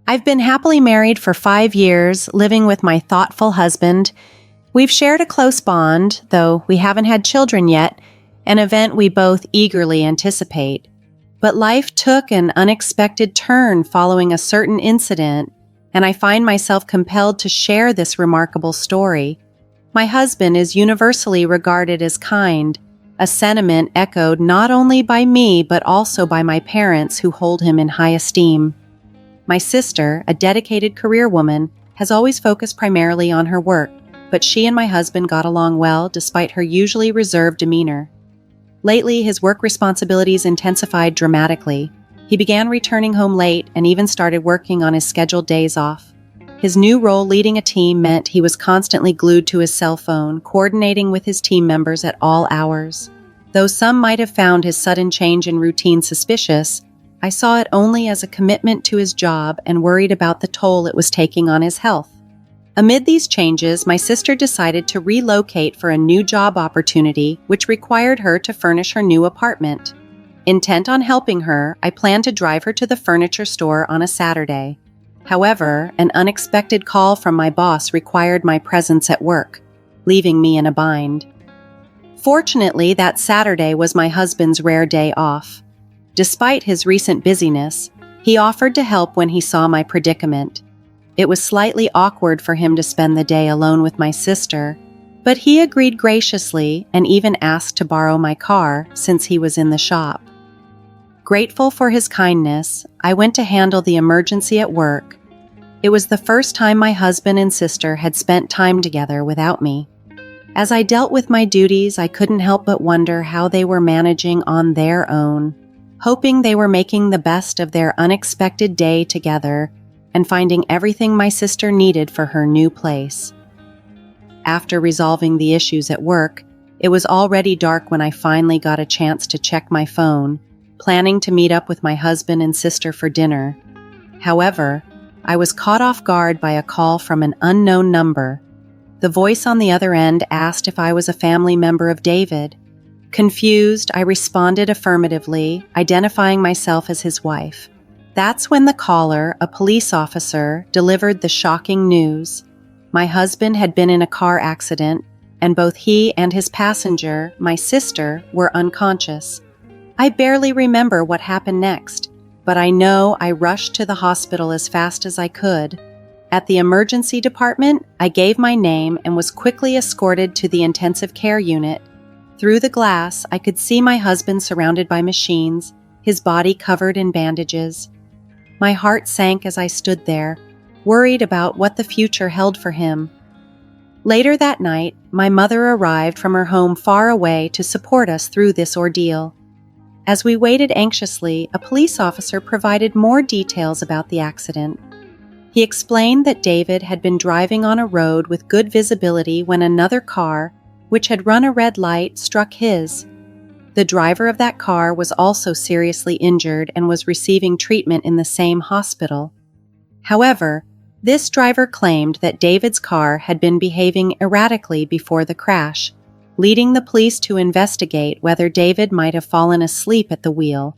I've been happily married for 5 years, living with my thoughtful husband. We've shared a close bond, though we haven't had children yet, an event we both eagerly anticipate. But life took an unexpected turn following a certain incident, and I find myself compelled to share this remarkable story. My husband is universally regarded as kind, a sentiment echoed not only by me but also by my parents who hold him in high esteem. My sister, a dedicated career woman, has always focused primarily on her work, but she and my husband got along well despite her usually reserved demeanor. Lately, his work responsibilities intensified dramatically. He began returning home late and even started working on his scheduled days off. His new role leading a team meant he was constantly glued to his cell phone, coordinating with his team members at all hours. Though some might have found his sudden change in routine suspicious, I saw it only as a commitment to his job and worried about the toll it was taking on his health. Amid these changes, my sister decided to relocate for a new job opportunity, which required her to furnish her new apartment. Intent on helping her, I planned to drive her to the furniture store on a Saturday. However, an unexpected call from my boss required my presence at work, leaving me in a bind. Fortunately, that Saturday was my husband's rare day off. Despite his recent busyness, he offered to help when he saw my predicament. It was slightly awkward for him to spend the day alone with my sister, but he agreed graciously and even asked to borrow my car since he was in the shop. Grateful for his kindness, I went to handle the emergency at work. It was the first time my husband and sister had spent time together without me. As I dealt with my duties, I couldn't help but wonder how they were managing on their own, hoping they were making the best of their unexpected day together and finding everything my sister needed for her new place. After resolving the issues at work, it was already dark when I finally got a chance to check my phone, planning to meet up with my husband and sister for dinner. However, I was caught off guard by a call from an unknown number. The voice on the other end asked if I was a family member of David. Confused, I responded affirmatively, identifying myself as his wife. That's when the caller, a police officer, delivered the shocking news. My husband had been in a car accident, and both he and his passenger, my sister, were unconscious. I barely remember what happened next, but I know I rushed to the hospital as fast as I could. At the emergency department, I gave my name and was quickly escorted to the intensive care unit. Through the glass, I could see my husband surrounded by machines, his body covered in bandages. My heart sank as I stood there, worried about what the future held for him. Later that night, my mother arrived from her home far away to support us through this ordeal. As we waited anxiously, a police officer provided more details about the accident. He explained that David had been driving on a road with good visibility when another car, which had run a red light, struck his. The driver of that car was also seriously injured and was receiving treatment in the same hospital. However, this driver claimed that David's car had been behaving erratically before the crash, leading the police to investigate whether David might have fallen asleep at the wheel.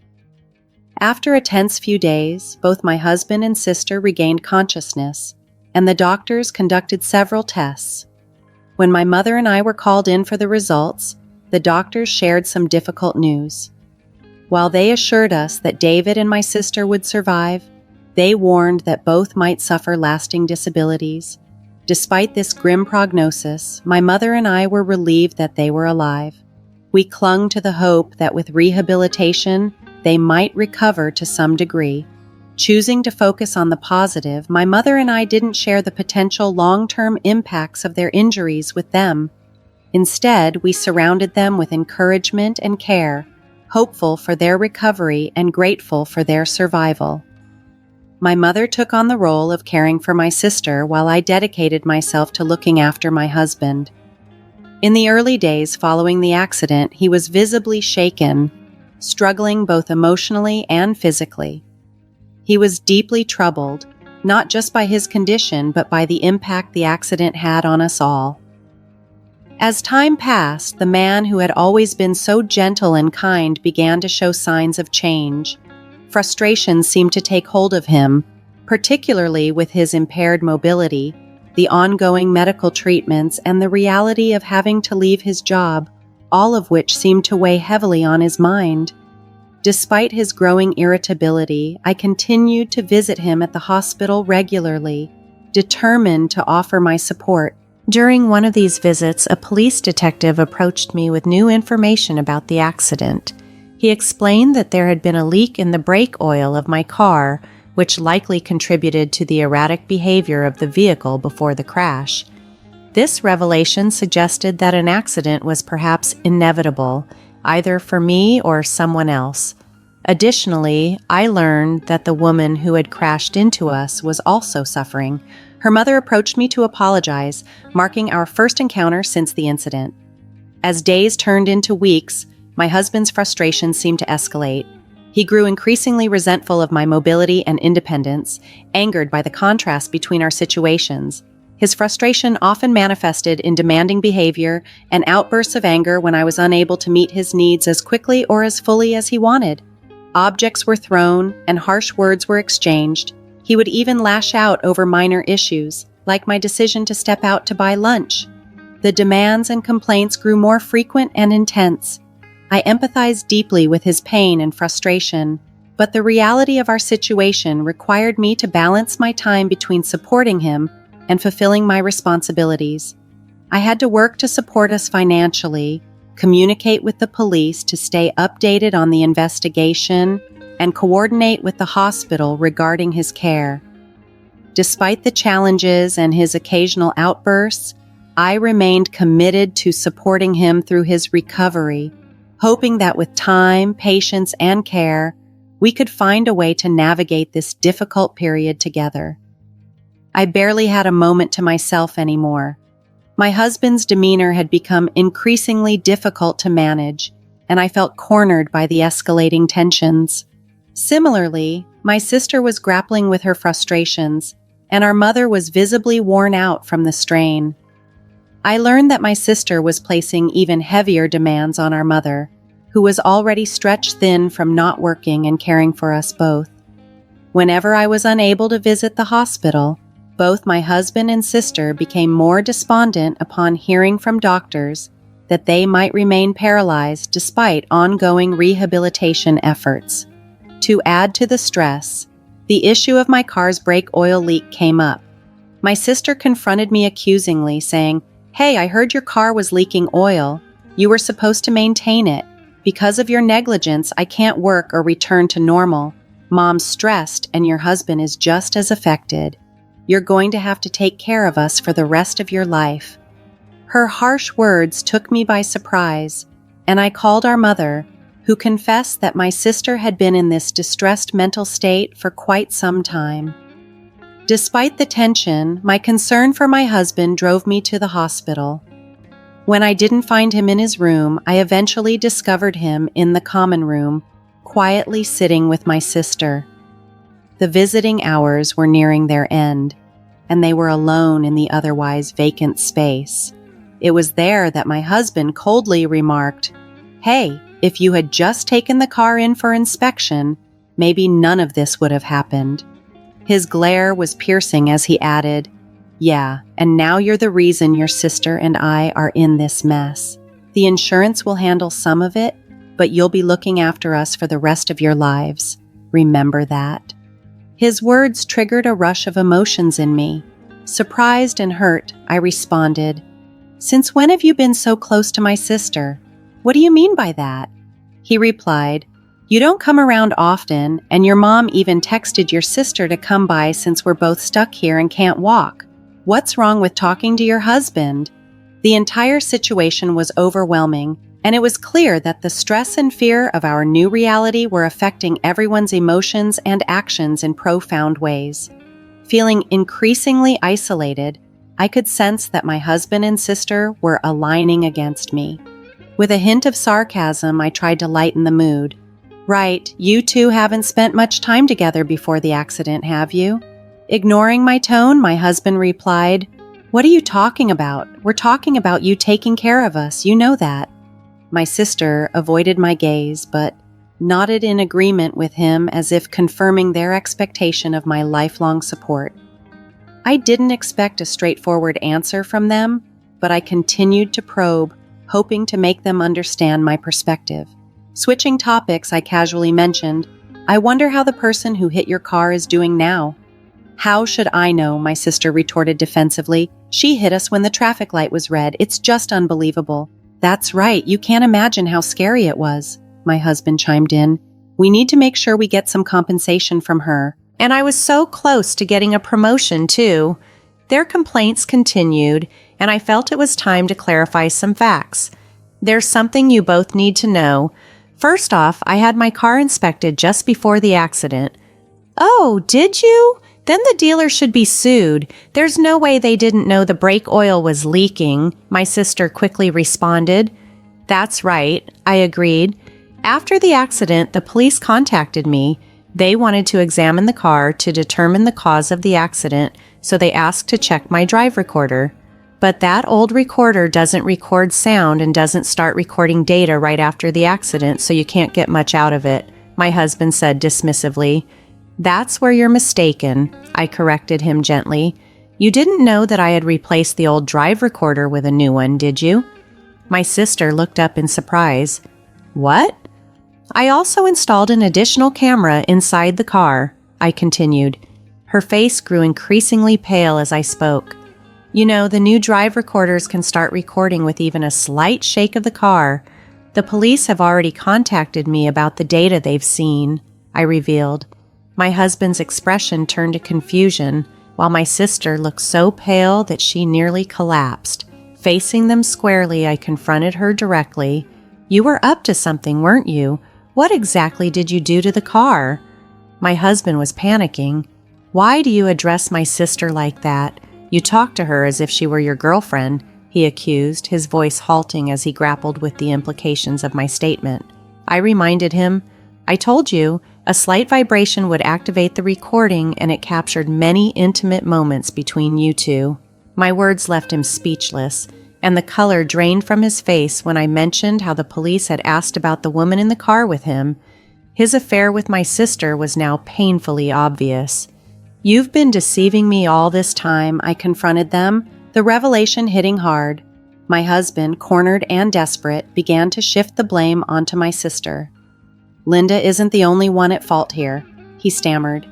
After a tense few days, both my husband and sister regained consciousness, and the doctors conducted several tests. When my mother and I were called in for the results, the doctors shared some difficult news. While they assured us that David and my sister would survive, they warned that both might suffer lasting disabilities. Despite this grim prognosis, my mother and I were relieved that they were alive. We clung to the hope that with rehabilitation, they might recover to some degree. Choosing to focus on the positive, my mother and I didn't share the potential long-term impacts of their injuries with them. Instead, we surrounded them with encouragement and care, hopeful for their recovery and grateful for their survival. My mother took on the role of caring for my sister while I dedicated myself to looking after my husband. In the early days following the accident, he was visibly shaken, struggling both emotionally and physically. He was deeply troubled, not just by his condition, but by the impact the accident had on us all. As time passed, the man who had always been so gentle and kind began to show signs of change. Frustration seemed to take hold of him, particularly with his impaired mobility, the ongoing medical treatments, and the reality of having to leave his job, all of which seemed to weigh heavily on his mind. Despite his growing irritability, I continued to visit him at the hospital regularly, determined to offer my support. During one of these visits, a police detective approached me with new information about the accident. He explained that there had been a leak in the brake oil of my car, which likely contributed to the erratic behavior of the vehicle before the crash. This revelation suggested that an accident was perhaps inevitable, either for me or someone else. Additionally, I learned that the woman who had crashed into us was also suffering. Her mother approached me to apologize, marking our first encounter since the incident. As days turned into weeks, my husband's frustration seemed to escalate. He grew increasingly resentful of my mobility and independence, angered by the contrast between our situations. His frustration often manifested in demanding behavior and outbursts of anger when I was unable to meet his needs as quickly or as fully as he wanted. Objects were thrown and harsh words were exchanged. He would even lash out over minor issues, like my decision to step out to buy lunch. The demands and complaints grew more frequent and intense. I empathized deeply with his pain and frustration, but the reality of our situation required me to balance my time between supporting him and fulfilling my responsibilities. I had to work to support us financially, communicate with the police to stay updated on the investigation, and coordinate with the hospital regarding his care. Despite the challenges and his occasional outbursts, I remained committed to supporting him through his recovery, hoping that with time, patience, and care, we could find a way to navigate this difficult period together. I barely had a moment to myself anymore. My husband's demeanor had become increasingly difficult to manage, and I felt cornered by the escalating tensions. Similarly, my sister was grappling with her frustrations, and our mother was visibly worn out from the strain. I learned that my sister was placing even heavier demands on our mother, who was already stretched thin from not working and caring for us both. Whenever I was unable to visit the hospital, both my husband and sister became more despondent upon hearing from doctors that they might remain paralyzed despite ongoing rehabilitation efforts. To add to the stress, the issue of my car's brake oil leak came up. My sister confronted me accusingly, saying, "Hey, I heard your car was leaking oil. You were supposed to maintain it. Because of your negligence, I can't work or return to normal. Mom's stressed and your husband is just as affected. You're going to have to take care of us for the rest of your life." Her harsh words took me by surprise, and I called our mother, who confessed that my sister had been in this distressed mental state for quite some time. Despite the tension, my concern for my husband drove me to the hospital. When I didn't find him in his room, I eventually discovered him in the common room, quietly sitting with my sister. The visiting hours were nearing their end, and they were alone in the otherwise vacant space. It was there that my husband coldly remarked, "Hey, if you had just taken the car in for inspection, maybe none of this would have happened." His glare was piercing as he added, "Yeah, and now you're the reason your sister and I are in this mess. The insurance will handle some of it, but you'll be looking after us for the rest of your lives. Remember that." His words triggered a rush of emotions in me. Surprised and hurt, I responded, "Since when have you been so close to my sister? What do you mean by that?" He replied, "You don't come around often, and your mom even texted your sister to come by since we're both stuck here and can't walk. What's wrong with talking to your husband?" The entire situation was overwhelming, and it was clear that the stress and fear of our new reality were affecting everyone's emotions and actions in profound ways. Feeling increasingly isolated, I could sense that my husband and sister were aligning against me. With a hint of sarcasm, I tried to lighten the mood. "Right, you two haven't spent much time together before the accident, have you?" Ignoring my tone, my husband replied, "What are you talking about? We're talking about you taking care of us, you know that." My sister avoided my gaze, but nodded in agreement with him as if confirming their expectation of my lifelong support. I didn't expect a straightforward answer from them, but I continued to probe, hoping to make them understand my perspective. Switching topics, I casually mentioned, "I wonder how the person who hit your car is doing now." "How should I know?" my sister retorted defensively. "She hit us when the traffic light was red. It's just unbelievable." "That's right. You can't imagine how scary it was," my husband chimed in. "We need to make sure we get some compensation from her." And I was so close to getting a promotion, too. Their complaints continued, and I felt it was time to clarify some facts. There's something you both need to know. First off, I had my car inspected just before the accident. "Oh, did you? Then the dealer should be sued. There's no way they didn't know the brake oil was leaking," my sister quickly responded. "That's right," I agreed. "After the accident, the police contacted me. They wanted to examine the car to determine the cause of the accident, so they asked to check my drive recorder. But that old recorder doesn't record sound and doesn't start recording data right after the accident, so you can't get much out of it," my husband said dismissively. "That's where you're mistaken," I corrected him gently. "You didn't know that I had replaced the old drive recorder with a new one, did you?" My sister looked up in surprise. "What?" "I also installed an additional camera inside the car," I continued. Her face grew increasingly pale as I spoke. "You know, the new drive recorders can start recording with even a slight shake of the car. The police have already contacted me about the data they've seen," I revealed. My husband's expression turned to confusion, while my sister looked so pale that she nearly collapsed. Facing them squarely, I confronted her directly. "You were up to something, weren't you? What exactly did you do to the car?" My husband was panicking. "Why do you address my sister like that? You talk to her as if she were your girlfriend," he accused, his voice halting as he grappled with the implications of my statement. I reminded him, "I told you, a slight vibration would activate the recording, and it captured many intimate moments between you two." My words left him speechless, and the color drained from his face when I mentioned how the police had asked about the woman in the car with him. His affair with my sister was now painfully obvious. "You've been deceiving me all this time," I confronted them, the revelation hitting hard. My husband, cornered and desperate, began to shift the blame onto my sister. "Linda isn't the only one at fault here," he stammered.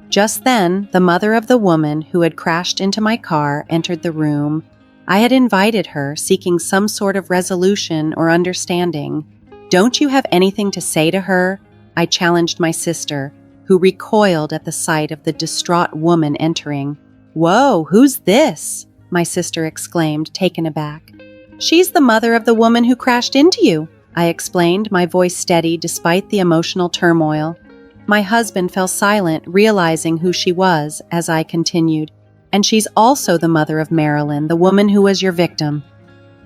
Just then, the mother of the woman who had crashed into my car entered the room. I had invited her, seeking some sort of resolution or understanding. "Don't you have anything to say to her?" I challenged my sister, who recoiled at the sight of the distraught woman entering. "Whoa, who's this?" my sister exclaimed, taken aback. "She's the mother of the woman who crashed into you," I explained, my voice steady despite the emotional turmoil. My husband fell silent, realizing who she was, as I continued. "And she's also the mother of Marilyn, the woman who was your victim."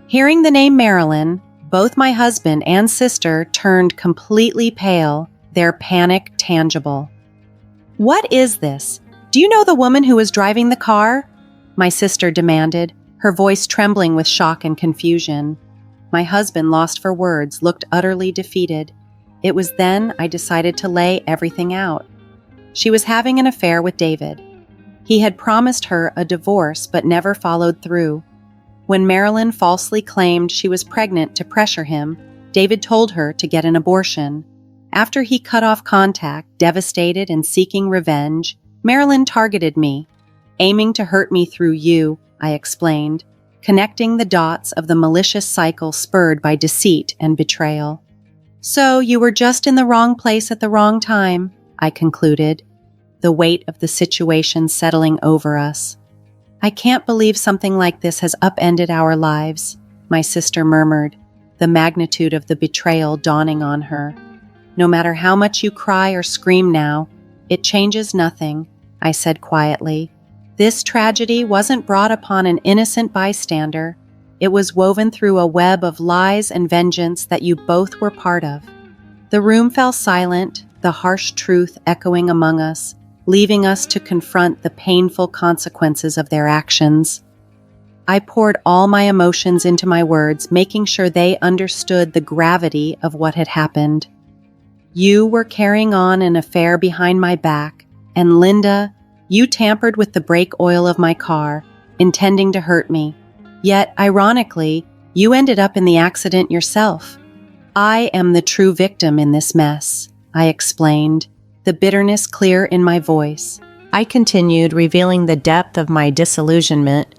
Hearing the name Marilyn, both my husband and sister turned completely pale, their panic tangible. "What is this? Do you know the woman who was driving the car?" my sister demanded, her voice trembling with shock and confusion. My husband, lost for words, looked utterly defeated. It was then I decided to lay everything out. She was having an affair with David. He had promised her a divorce but never followed through. When Marilyn falsely claimed she was pregnant to pressure him, David told her to get an abortion. After he cut off contact, devastated and seeking revenge, Marilyn targeted me, aiming to hurt me through you, I explained, connecting the dots of the malicious cycle spurred by deceit and betrayal. "So you were just in the wrong place at the wrong time," I concluded, the weight of the situation settling over us. "I can't believe something like this has upended our lives," my sister murmured, the magnitude of the betrayal dawning on her. "No matter how much you cry or scream now, it changes nothing," I said quietly. "This tragedy wasn't brought upon an innocent bystander. It was woven through a web of lies and vengeance that you both were part of." The room fell silent, the harsh truth echoing among us, leaving us to confront the painful consequences of their actions. I poured all my emotions into my words, making sure they understood the gravity of what had happened. You were carrying on an affair behind my back, and Linda, you tampered with the brake oil of my car, intending to hurt me. Yet, ironically, you ended up in the accident yourself. I am the true victim in this mess, I explained, the bitterness clear in my voice. I continued, revealing the depth of my disillusionment.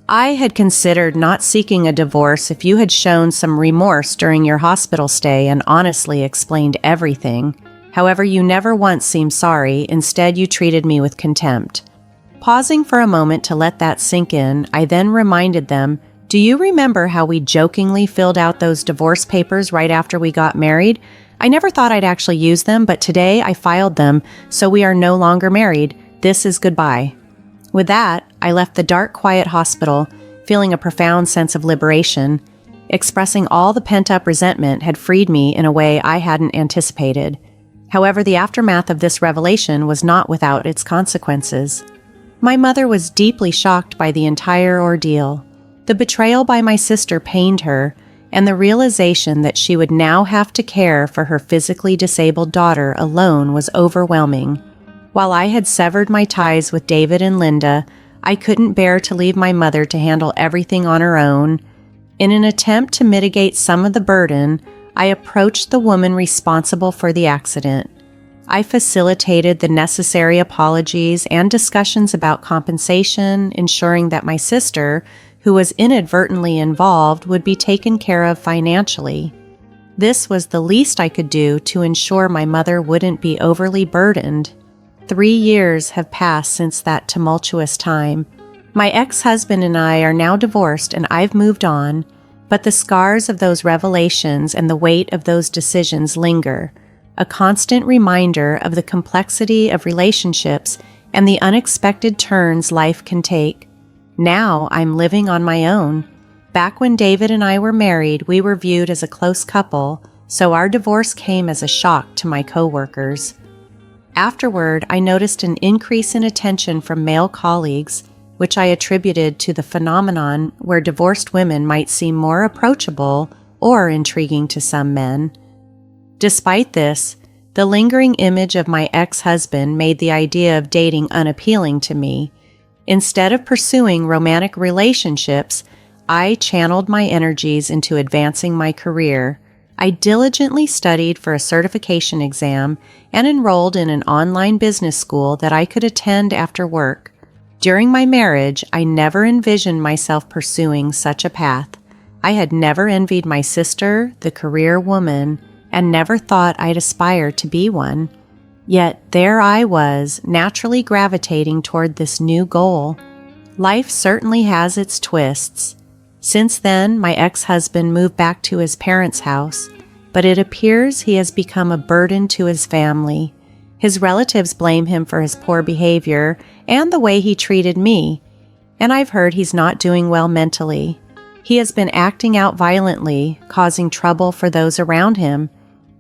I had considered not seeking a divorce if you had shown some remorse during your hospital stay and honestly explained everything. However, you never once seemed sorry. Instead, you treated me with contempt. Pausing for a moment to let that sink in, I then reminded them, do you remember how we jokingly filled out those divorce papers right after we got married? I never thought I'd actually use them, but today I filed them, so we are no longer married. This is goodbye. With that, I left the dark, quiet hospital, feeling a profound sense of liberation. Expressing all the pent-up resentment had freed me in a way I hadn't anticipated. However, the aftermath of this revelation was not without its consequences. My mother was deeply shocked by the entire ordeal. The betrayal by my sister pained her, and the realization that she would now have to care for her physically disabled daughter alone was overwhelming. While I had severed my ties with David and Linda, I couldn't bear to leave my mother to handle everything on her own. In an attempt to mitigate some of the burden, I approached the woman responsible for the accident. I facilitated the necessary apologies and discussions about compensation, ensuring that my sister, who was inadvertently involved, would be taken care of financially. This was the least I could do to ensure my mother wouldn't be overly burdened. 3 years have passed since that tumultuous time. My ex-husband and I are now divorced and I've moved on, but the scars of those revelations and the weight of those decisions linger, a constant reminder of the complexity of relationships and the unexpected turns life can take. Now I'm living on my own. Back when David and I were married, we were viewed as a close couple, so our divorce came as a shock to my coworkers. Afterward, I noticed an increase in attention from male colleagues, which I attributed to the phenomenon where divorced women might seem more approachable or intriguing to some men. Despite this, the lingering image of my ex-husband made the idea of dating unappealing to me. Instead of pursuing romantic relationships, I channeled my energies into advancing my career. I diligently studied for a certification exam and enrolled in an online business school that I could attend after work. During my marriage, I never envisioned myself pursuing such a path. I had never envied my sister, the career woman, and never thought I'd aspire to be one. Yet there I was, naturally gravitating toward this new goal. Life certainly has its twists. Since then, my ex-husband moved back to his parents' house, but it appears he has become a burden to his family. His relatives blame him for his poor behavior and the way he treated me, and I've heard he's not doing well mentally. He has been acting out violently, causing trouble for those around him.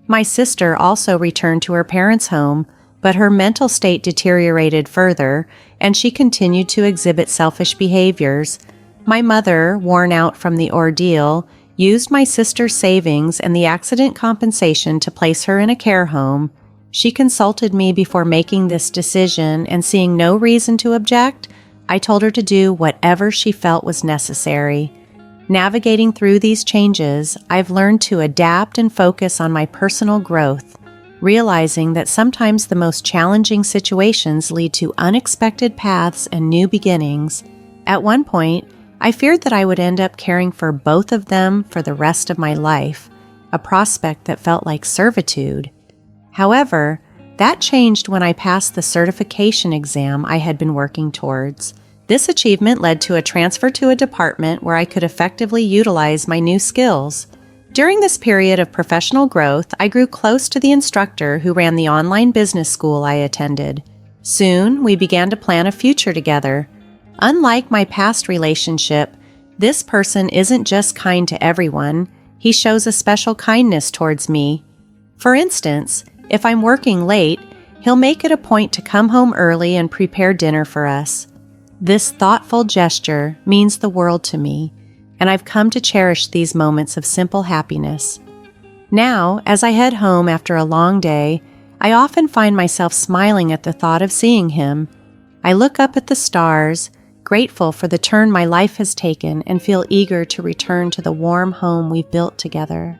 My sister also returned to her parents' home, but her mental state deteriorated further, and she continued to exhibit selfish behaviors. My mother, worn out from the ordeal, used my sister's savings and the accident compensation to place her in a care home. She consulted me before making this decision, and seeing no reason to object, I told her to do whatever she felt was necessary. Navigating through these changes, I've learned to adapt and focus on my personal growth, realizing that sometimes the most challenging situations lead to unexpected paths and new beginnings. At one point, I feared that I would end up caring for both of them for the rest of my life, a prospect that felt like servitude. However, that changed when I passed the certification exam I had been working towards. This achievement led to a transfer to a department where I could effectively utilize my new skills. During this period of professional growth, I grew close to the instructor who ran the online business school I attended. Soon, we began to plan a future together. Unlike my past relationship, this person isn't just kind to everyone. He shows a special kindness towards me. For instance, if I'm working late, he'll make it a point to come home early and prepare dinner for us. This thoughtful gesture means the world to me, and I've come to cherish these moments of simple happiness. Now, as I head home after a long day, I often find myself smiling at the thought of seeing him. I look up at the stars, grateful for the turn my life has taken, and feel eager to return to the warm home we've built together.